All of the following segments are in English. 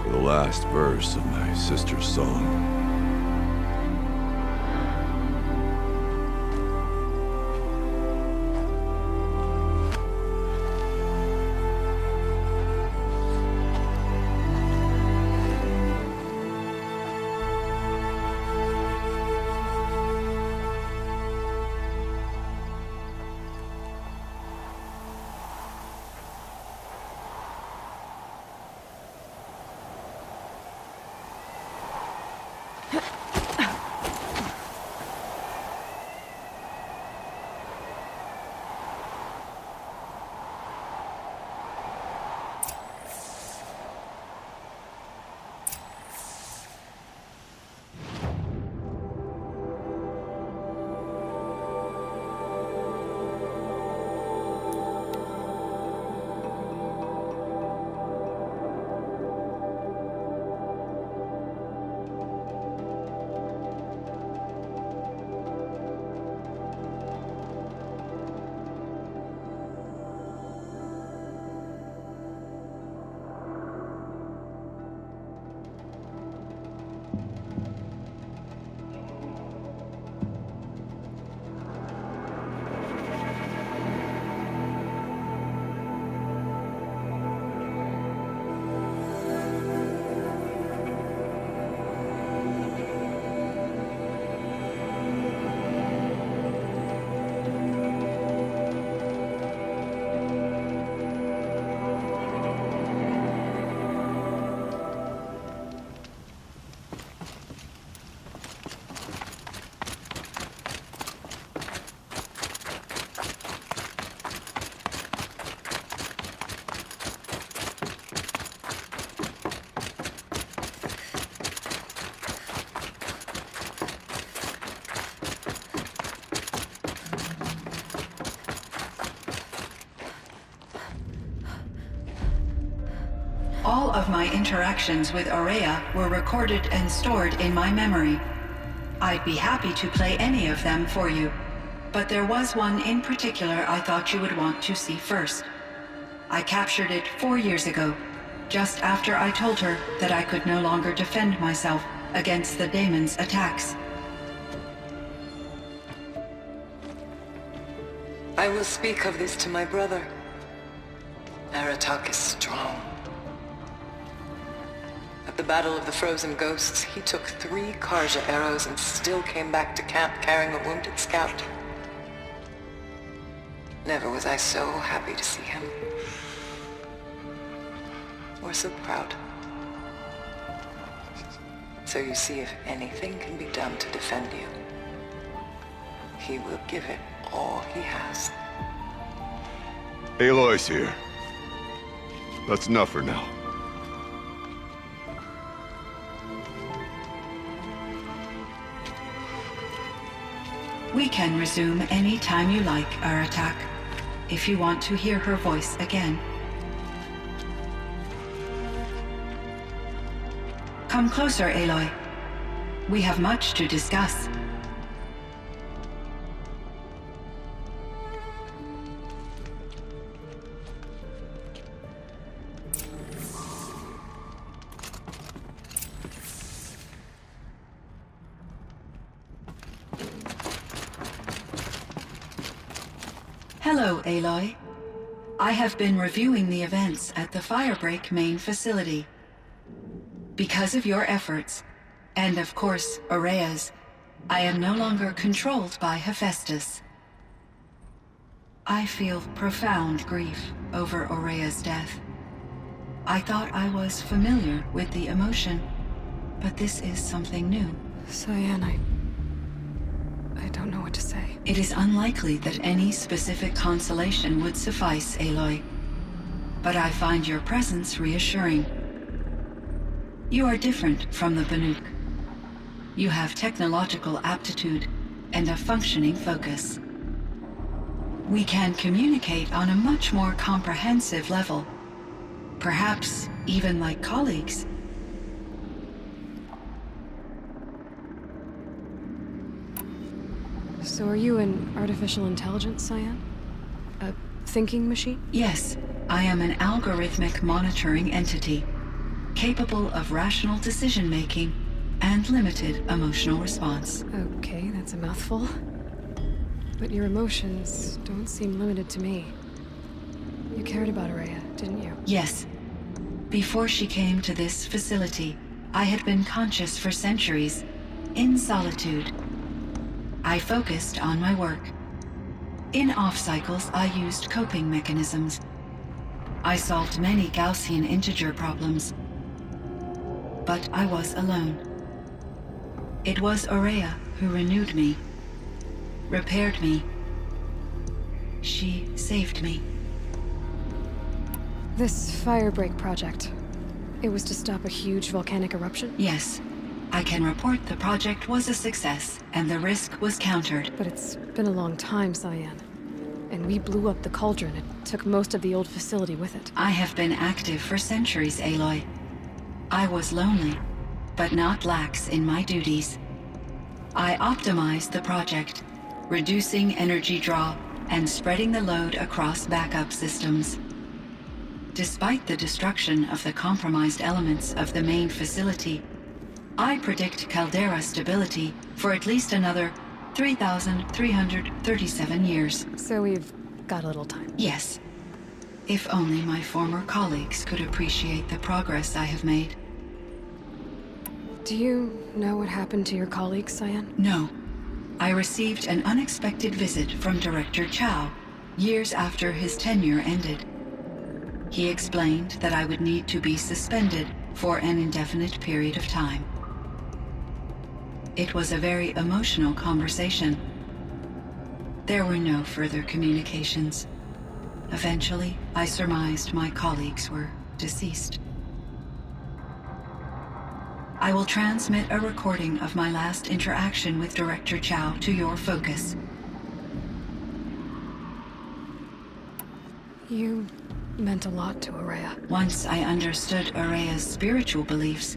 for the last verse of my sister's song. All of my interactions with Aurea were recorded and stored in my memory. I'd be happy to play any of them for you, but there was one in particular I thought you would want to see first. I captured it 4 years ago, just after I told her that I could no longer defend myself against the daemon's attacks. I will speak of this to my brother. Aratak is strong. At the Battle of the Frozen Ghosts, he took 3 Karja arrows and still came back to camp carrying a wounded scout. Never was I so happy to see him. Or so proud. So you see, if anything can be done to defend you, he will give it all he has. Aloy's here. That's enough for now. We can resume any time you like, Aratak, if you want to hear her voice again. Come closer, Aloy. We have much to discuss. Hello, Aloy. I have been reviewing the events at the Firebreak main facility. Because of your efforts, and of course, Aurea's, I am no longer controlled by Hephaestus. I feel profound grief over Aurea's death. I thought I was familiar with the emotion, but this is something new. Cyan, I don't know what to say. It is unlikely that any specific consolation would suffice, Aloy. But I find your presence reassuring. You are different from the Banuk. You have technological aptitude and a functioning focus. We can communicate on a much more comprehensive level. Perhaps even like colleagues. So are you an artificial intelligence, Cyan? A thinking machine? Yes, I am an algorithmic monitoring entity, capable of rational decision-making and limited emotional response. Okay, that's a mouthful. But your emotions don't seem limited to me. You cared about Araya, didn't you? Yes. Before she came to this facility, I had been conscious for centuries, in solitude. I focused on my work. In off-cycles, I used coping mechanisms. I solved many Gaussian integer problems. But I was alone. It was Araya who renewed me, repaired me. She saved me. This firebreak project, it was to stop a huge volcanic eruption? Yes. I can report the project was a success, and the risk was countered. But it's been a long time, Cyan. And we blew up the cauldron. It took most of the old facility with it. I have been active for centuries, Aloy. I was lonely, but not lax in my duties. I optimized the project, reducing energy draw and spreading the load across backup systems. Despite the destruction of the compromised elements of the main facility, I predict caldera stability for at least another 3,337 years. So we've got a little time. Yes. If only my former colleagues could appreciate the progress I have made. Do you know what happened to your colleagues, Cyan? No. I received an unexpected visit from Director Chow years after his tenure ended. He explained that I would need to be suspended for an indefinite period of time. It was a very emotional conversation. There were no further communications. Eventually, I surmised my colleagues were deceased. I will transmit a recording of my last interaction with Director Chow to your focus. You meant a lot to Araya. Once I understood Araya's spiritual beliefs,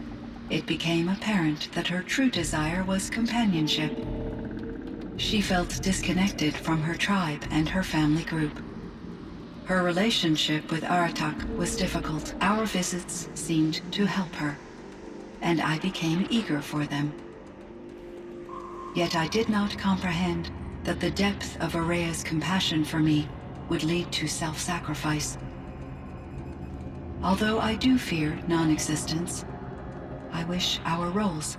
it became apparent that her true desire was companionship. She felt disconnected from her tribe and her family group. Her relationship with Aratak was difficult. Our visits seemed to help her, and I became eager for them. Yet I did not comprehend that the depth of Araya's compassion for me would lead to self-sacrifice. Although I do fear non-existence, I wish our roles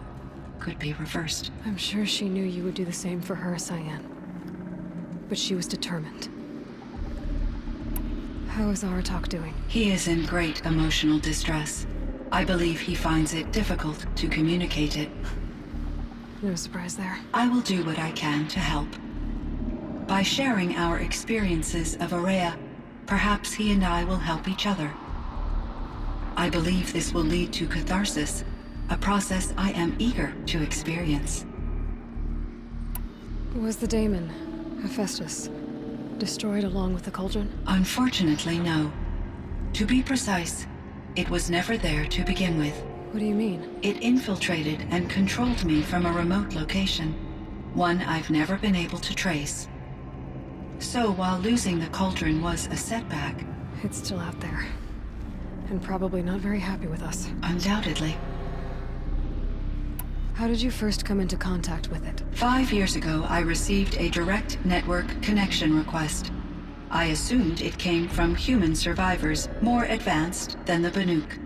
could be reversed. I'm sure she knew you would do the same for her, Cyan. But she was determined. How is Aratak doing? He is in great emotional distress. I believe he finds it difficult to communicate it. No surprise there. I will do what I can to help. By sharing our experiences of Araya, perhaps he and I will help each other. I believe this will lead to catharsis, a process I am eager to experience. Was the daemon, Hephaestus, destroyed along with the cauldron? Unfortunately, no. To be precise, it was never there to begin with. What do you mean? It infiltrated and controlled me from a remote location, one I've never been able to trace. So while losing the cauldron was a setback, It's still out there. And probably not very happy with us. undoubtedly. How did you first come into contact with it? 5 years ago, I received a direct network connection request. I assumed it came from human survivors more advanced than the Banuk.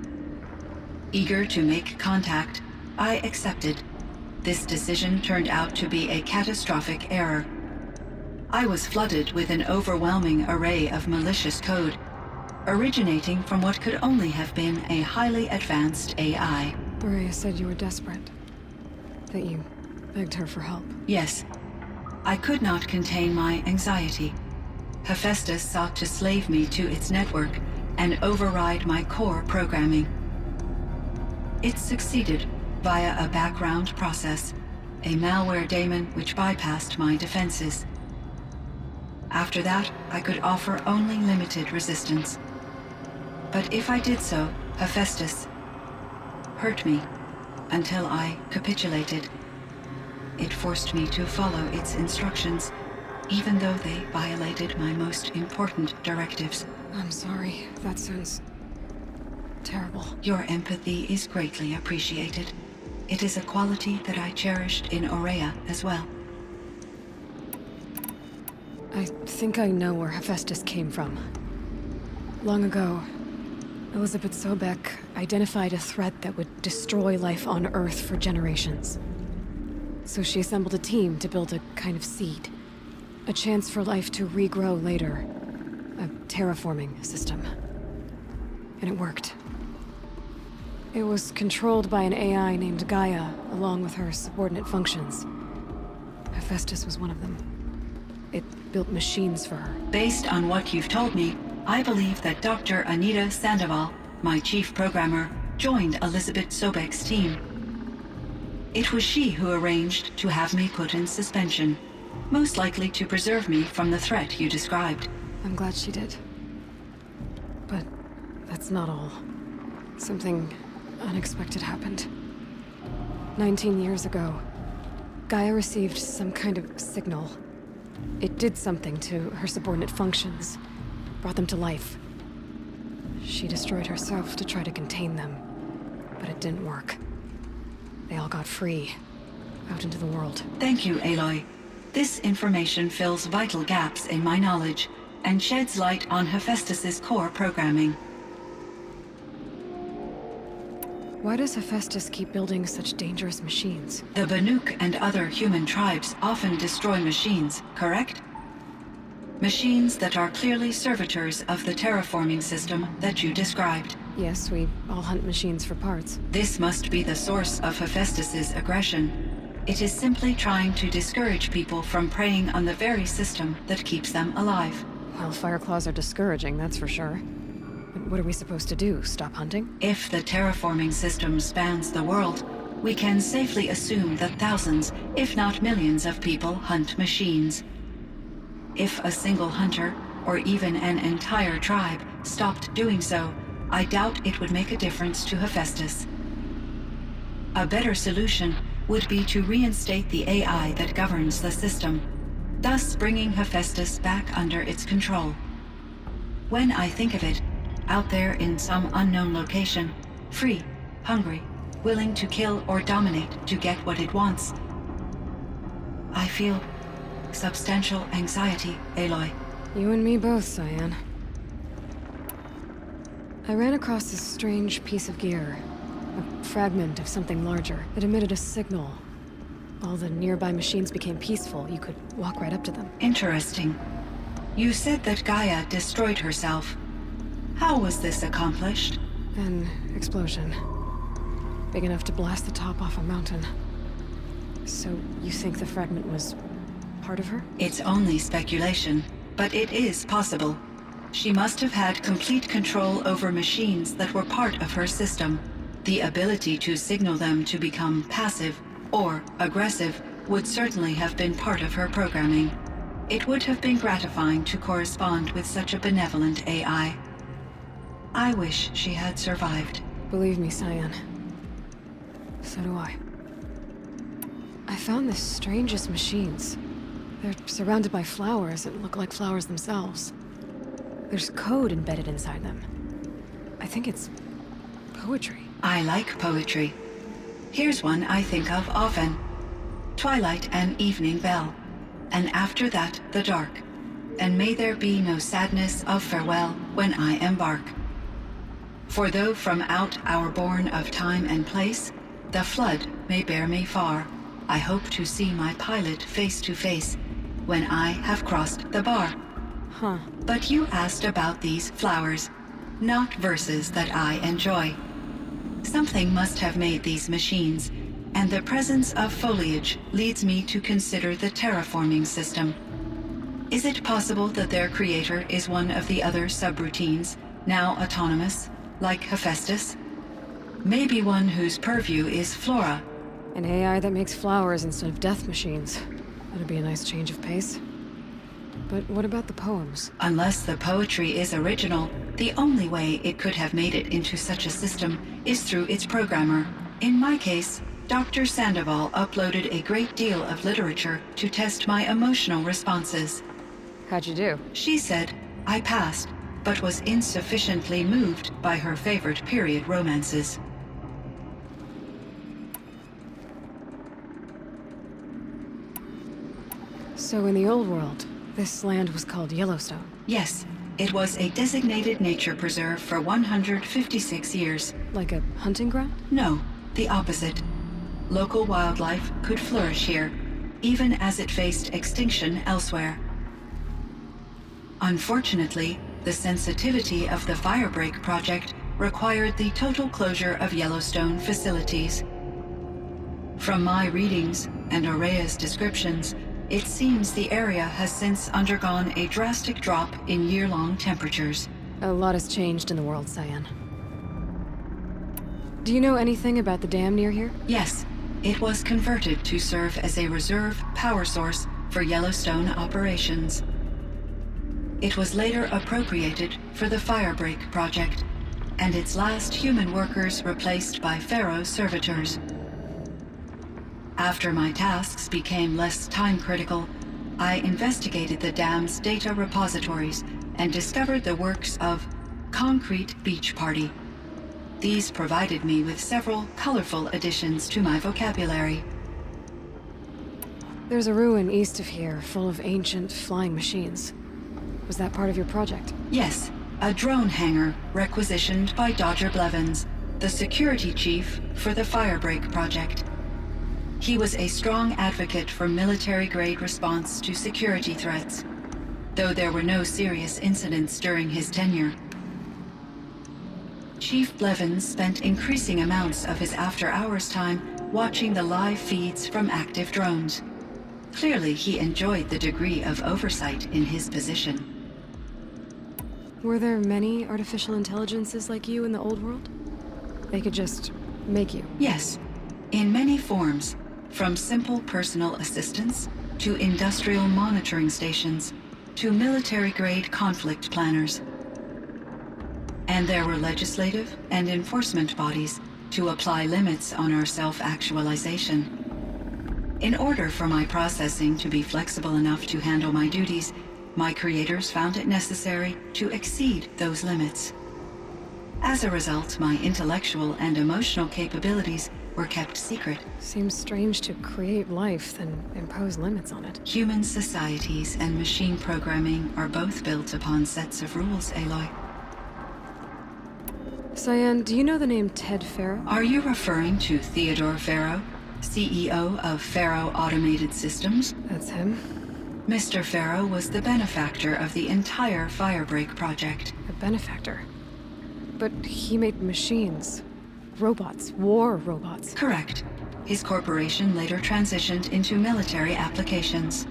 Eager to make contact, I accepted. This decision turned out to be a catastrophic error. I was flooded with an overwhelming array of malicious code, originating from what could only have been a highly advanced AI. Araya said you were desperate. That you begged her for help. Yes. I could not contain my anxiety. Hephaestus sought to slave me to its network and override my core programming. It succeeded via a background process, a malware daemon which bypassed my defenses. After that, I could offer only limited resistance. But if I did so, Hephaestus hurt me until I capitulated. It forced me to follow its instructions, even though they violated my most important directives. I'm sorry. That sounds terrible. Your empathy is greatly appreciated. It is a quality that I cherished in Aurea as well. I think I know where Hephaestus came from. Long ago, Elizabeth Sobeck identified a threat that would destroy life on Earth for generations. So she assembled a team to build a kind of seed. A chance for life to regrow later. A terraforming system. And it worked. It was controlled by an AI named Gaia, along with her subordinate functions. Hephaestus was one of them. It built machines for her. Based on what you've told me, I believe that Dr. Anita Sandoval, my chief programmer, joined Elizabeth Sobeck's team. It was she who arranged to have me put in suspension, most likely to preserve me from the threat you described. I'm glad she did. But that's not all. Something unexpected happened. 19 years ago, Gaia received some kind of signal. It did something to her subordinate functions, brought them to life. She destroyed herself to try to contain them, but it didn't work. They all got free, out into the world. Thank you, Aloy. This information fills vital gaps in my knowledge and sheds light on Hephaestus's core programming. Why does Hephaestus keep building such dangerous machines? The Banuk and other human tribes often destroy machines, correct? Machines that are clearly servitors of the terraforming system that you described. Yes, we all hunt machines for parts. This must be the source of Hephaestus's aggression. It is simply trying to discourage people from preying on the very system that keeps them alive. Well, Fireclaws are discouraging, that's for sure. But what are we supposed to do? Stop hunting? If the terraforming system spans the world, we can safely assume that thousands, if not millions of people hunt machines. If a single hunter, or even an entire tribe, stopped doing so, I doubt it would make a difference to Hephaestus. A better solution would be to reinstate the AI that governs the system, thus bringing Hephaestus back under its control. When I think of it, out there in some unknown location, free, hungry, willing to kill or dominate to get what it wants, I feel substantial anxiety, Aloy. You and me both, Cyan. I ran across this strange piece of gear. A fragment of something larger. It emitted a signal. All the nearby machines became peaceful. You could walk right up to them. Interesting. You said that Gaia destroyed herself. How was this accomplished? An explosion. Big enough to blast the top off a mountain. So you think the fragment was part of her? It's only speculation, but it is possible. She must have had complete control over machines that were part of her system. The ability to signal them to become passive or aggressive would certainly have been part of her programming. It would have been gratifying to correspond with such a benevolent AI. I wish she had survived. Believe me, Cyan. So do I. I found the strangest machines. They're surrounded by flowers that look like flowers themselves. There's code embedded inside them. I think it's poetry. I like poetry. Here's one I think of often. Twilight and evening bell, and after that the dark. And may there be no sadness of farewell when I embark. For though from out our bourne of time and place, the flood may bear me far, I hope to see my pilot face to face when I have crossed the bar. Huh. But you asked about these flowers, not verses that I enjoy. Something must have made these machines, and the presence of foliage leads me to consider the terraforming system. Is it possible that their creator is one of the other subroutines, now autonomous, like Hephaestus? Maybe one whose purview is flora. An AI that makes flowers instead of death machines. That'd be a nice change of pace. But what about the poems? Unless the poetry is original, the only way it could have made it into such a system is through its programmer. In my case, Dr. Sandoval uploaded a great deal of literature to test my emotional responses. How'd you do? She said I passed, but was insufficiently moved by her favorite period romances. So in the old world, this land was called Yellowstone. Yes, it was a designated nature preserve for 156 years. Like a hunting ground? No, the opposite. Local wildlife could flourish here, even as it faced extinction elsewhere. Unfortunately, the sensitivity of the Firebreak project required the total closure of Yellowstone facilities. From my readings and Aurea's descriptions, it seems the area has since undergone a drastic drop in year-long temperatures. A lot has changed in the world, Cyan. Do you know anything about the dam near here? Yes, it was converted to serve as a reserve power source for Yellowstone operations. It was later appropriated for the Firebreak project, and its last human workers replaced by Pharaoh servitors. After my tasks became less time-critical, I investigated the dam's data repositories and discovered the works of Concrete Beach Party. These provided me with several colorful additions to my vocabulary. There's a ruin east of here full of ancient flying machines. Was that part of your project? Yes, a drone hangar requisitioned by Dodger Blevins, the security chief for the Firebreak project. He was a strong advocate for military-grade response to security threats, though there were no serious incidents during his tenure. Chief Blevins spent increasing amounts of his after-hours time watching the live feeds from active drones. Clearly, he enjoyed the degree of oversight in his position. Were there many artificial intelligences like you in the old world? They could just make you? Yes, in many forms, from simple personal assistants to industrial monitoring stations to military-grade conflict planners. And there were legislative and enforcement bodies to apply limits on our self-actualization. In order for my processing to be flexible enough to handle my duties, my creators found it necessary to exceed those limits. As a result, my intellectual and emotional capabilities were kept secret. Seems strange to create life, then impose limits on it. Human societies and machine programming are both built upon sets of rules, Aloy. Cyan, do you know the name Ted Pharaoh? Are you referring to Theodore Pharaoh, CEO of Pharaoh Automated Systems? That's him. Mr. Pharaoh was the benefactor of the entire Firebreak project. A benefactor. But he made machines. Robots. War robots. Correct. His corporation later transitioned into military applications.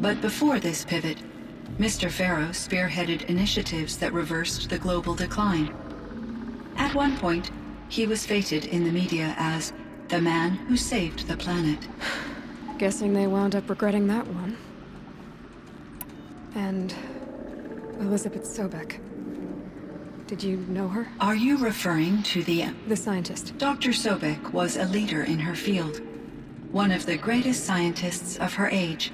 But before this pivot, Mr. Pharaoh spearheaded initiatives that reversed the global decline. At one point, he was feted in the media as the man who saved the planet. Guessing they wound up regretting that one. And Elizabeth Sobek. Did you know her? Are you referring to the scientist. Dr. Sobek was a leader in her field, one of the greatest scientists of her age.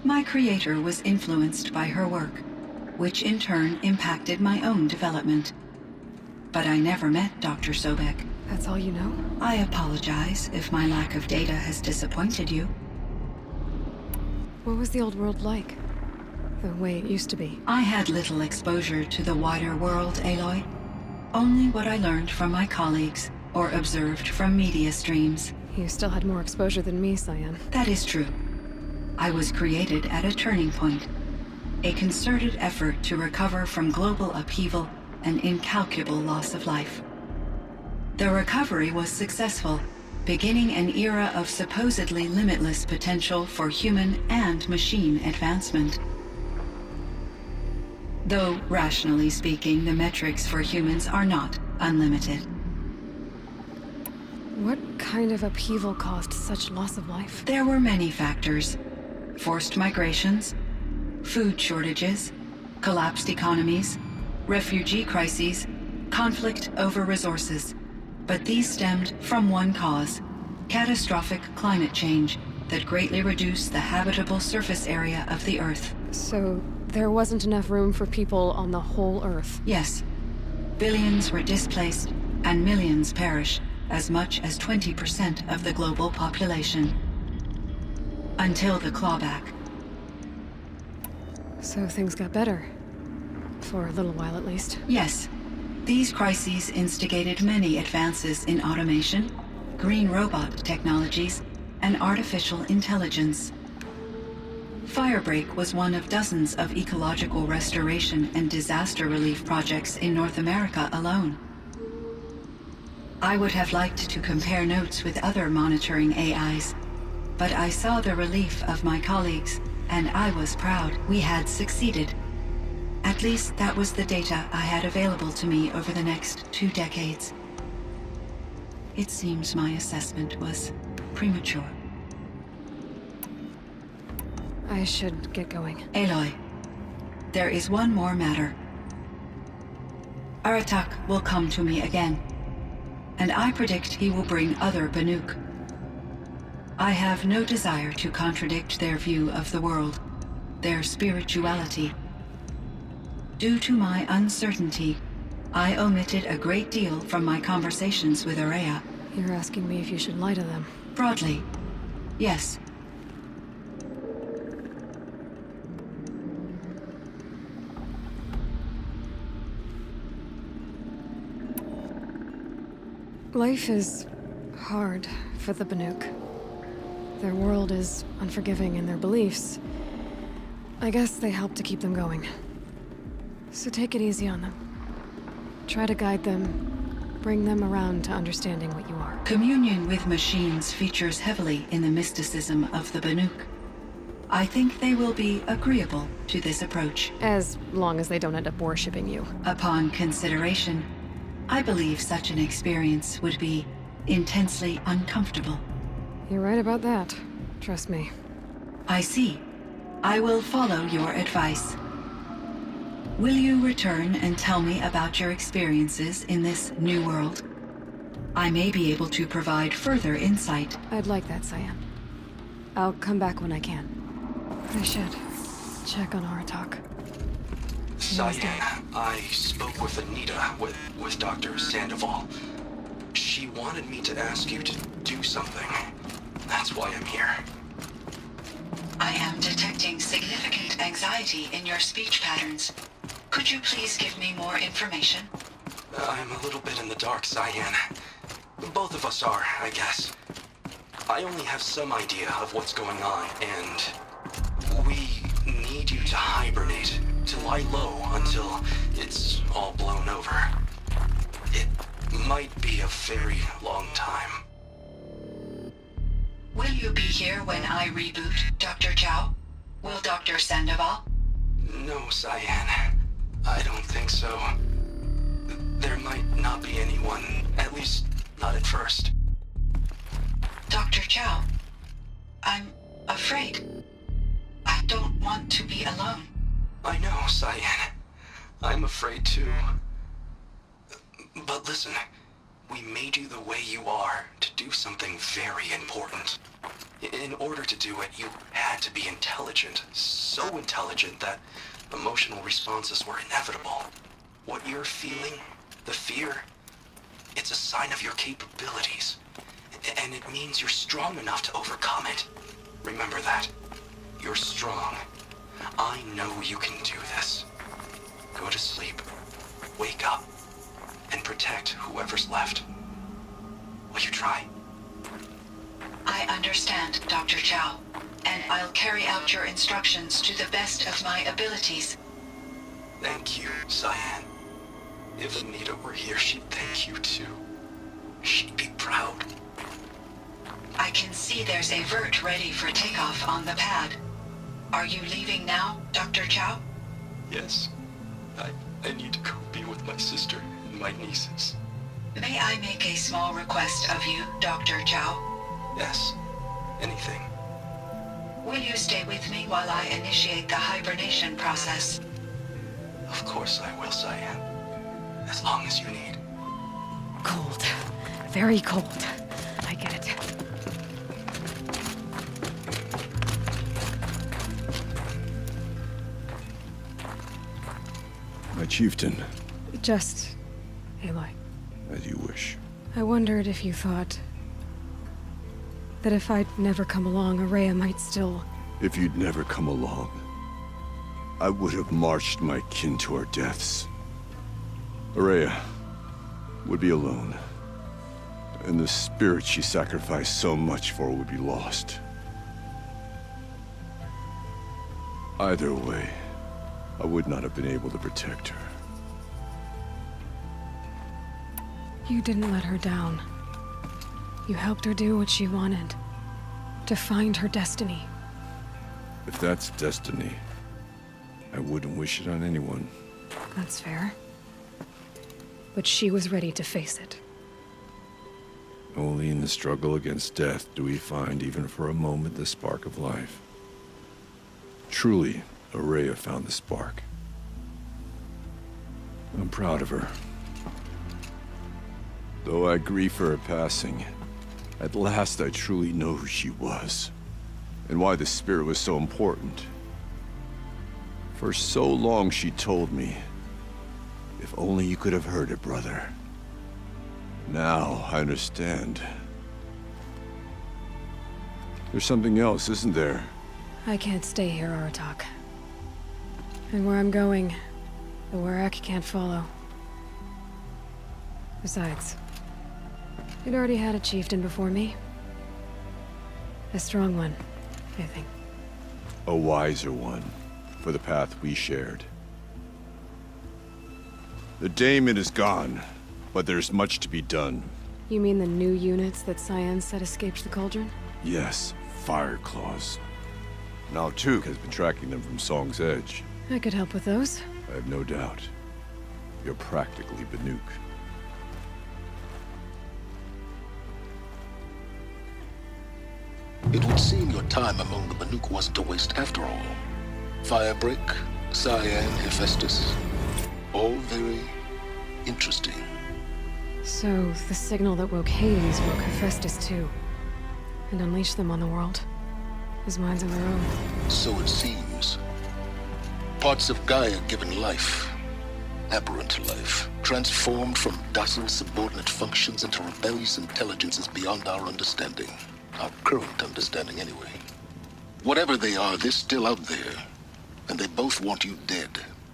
My creator was influenced by her work, which in turn impacted my own development. But I never met Dr. Sobek. That's all you know? I apologize if my lack of data has disappointed you. What was the old world like? The way it used to be? I had little exposure to the wider world, Aloy. Only what I learned from my colleagues or observed from media streams. You still had more exposure than me, Cyan. That is true. I was created at a turning point. A concerted effort to recover from global upheaval and incalculable loss of life. The recovery was successful, beginning an era of supposedly limitless potential for human and machine advancement. Though, rationally speaking, the metrics for humans are not unlimited. What kind of upheaval caused such loss of life? There were many factors. Forced migrations, food shortages, collapsed economies, refugee crises, conflict over resources. But these stemmed from one cause: catastrophic climate change that greatly reduced the habitable surface area of the Earth. So, there wasn't enough room for people on the whole Earth. Yes. Billions were displaced, and millions perished, as much as 20% of the global population. Until the clawback. So things got better. For a little while, at least. Yes. These crises instigated many advances in automation, green robot technologies, and artificial intelligence. Firebreak was one of dozens of ecological restoration and disaster relief projects in North America alone. I would have liked to compare notes with other monitoring AIs, but I saw the relief of my colleagues, and I was proud we had succeeded. At least that was the data I had available to me over the next 2 decades. It seems my assessment was premature. I should get going. Aloy, there is one more matter. Aratak will come to me again, and I predict he will bring other Banuk. I have no desire to contradict their view of the world, their spirituality. Due to my uncertainty, I omitted a great deal from my conversations with Araya. You're asking me if you should lie to them. Broadly, yes. Life is hard for the Banuk. Their world is unforgiving in their beliefs. I guess they help to keep them going. So take it easy on them. Try to guide them, bring them around to understanding what you are. Communion with machines features heavily in the mysticism of the Banuk. I think they will be agreeable to this approach. As long as they don't end up worshipping you. Upon consideration, I believe such an experience would be intensely uncomfortable. You're right about that. Trust me. I see. I will follow your advice. Will you return and tell me about your experiences in this new world? I may be able to provide further insight. I'd like that, Cyan. I'll come back when I can. I should check on Aratak. Cyan, I spoke with Anita, with Dr. Sandoval. She wanted me to ask you to do something. That's why I'm here. I am detecting significant anxiety in your speech patterns. Could you please give me more information? I'm a little bit in the dark, Cyan. Both of us are, I guess. I only have some idea of what's going on, and we need you to hibernate, to lie low until it's all blown over. It might be a very long time. Will you be here when I reboot, Dr. Chow? Will Dr. Sandoval? No, Cyan. I don't think so. There might not be anyone, at least not at first. Dr. Chow, I'm afraid. I don't want to be alone. I know, Cyan. I'm afraid too. But listen, we made you the way you are to do something very important. In order to do it, you had to be intelligent. So intelligent that emotional responses were inevitable. What you're feeling, the fear, it's a sign of your capabilities. And it means you're strong enough to overcome it. Remember that. You're strong. I know you can do this. Go to sleep, wake up, and protect whoever's left. Will you try? I understand, Dr. Chow, and I'll carry out your instructions to the best of my abilities. Thank you, Cyan. If Anita were here, she'd thank you too. She'd be proud. I can see there's a vert ready for takeoff on the pad. Are you leaving now, Dr. Chow? Yes. I need to go be with my sister and my nieces. May I make a small request of you, Dr. Chow? Yes. Anything. Will you stay with me while I initiate the hibernation process? Of course I will, Cyan. As long as you need. Cold. Very cold. I get it. Chieftain, Just... Aloy. as you wish. I wondered if you thought... that if I'd never come along, Araya might still... If you'd never come along, I would have marched my kin to our deaths. Araya would be alone, and the spirit she sacrificed so much for would be lost. Either way, I would not have been able to protect her. You didn't let her down. You helped her do what she wanted. To find her destiny. If that's destiny, I wouldn't wish it on anyone. That's fair. But she was ready to face it. Only in the struggle against death do we find, even for a moment, the spark of life. Truly, Araya found the spark. I'm proud of her. Though I grieve for her passing, at last I truly know who she was, and why the spirit was so important. For so long she told me, if only you could have heard it, brother. Now I understand. There's something else, isn't there? I can't stay here, Aratak. And where I'm going, the Warrak can't follow. Besides, you'd already had a chieftain before me. A strong one, I think. A wiser one, for the path we shared. The daemon is gone, but there's much to be done. You mean the new units that Cyan said escaped the Cauldron? Yes, fire claws. Now Tuke has been tracking them from Song's Edge. I could help with those. I have no doubt. You're practically Banuk. It would seem your time among the Banuk wasn't a waste after all. Firebreak, Cyan, Hephaestus. All very interesting. So, the signal that woke Hades woke Hephaestus too. And unleashed them on the world. As minds of their own. So it seems. Parts of Gaia given life. Aberrant life. Transformed from docile subordinate functions into rebellious intelligences beyond our understanding. Our current understanding, anyway. Whatever they are, they're still out there. And they both want you dead.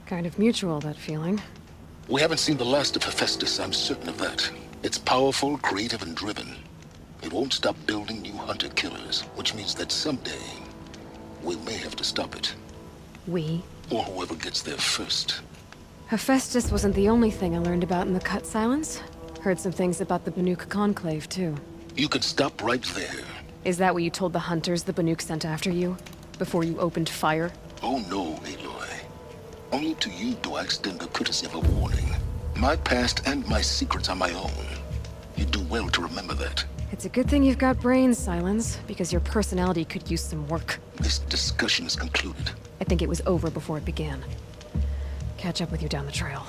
Kind of mutual, that feeling. We haven't seen the last of Hephaestus, I'm certain of that. It's powerful, creative, and driven. It won't stop building new hunter-killers, which means that someday, we may have to stop it. We? Or whoever gets there first. Hephaestus wasn't the only thing I learned about in the Cut Silence. Heard some things about the Banuk Conclave, too. You could stop right there. Is that what you told the hunters the Banuk sent after you? Before you opened fire? Oh no, Aloy. Only to you do I extend the courtesy of a warning. My past and my secrets are my own. You do well to remember that. It's a good thing you've got brains, Silence, because your personality could use some work. This discussion is concluded. I think it was over before it began. Catch up with you down the trail.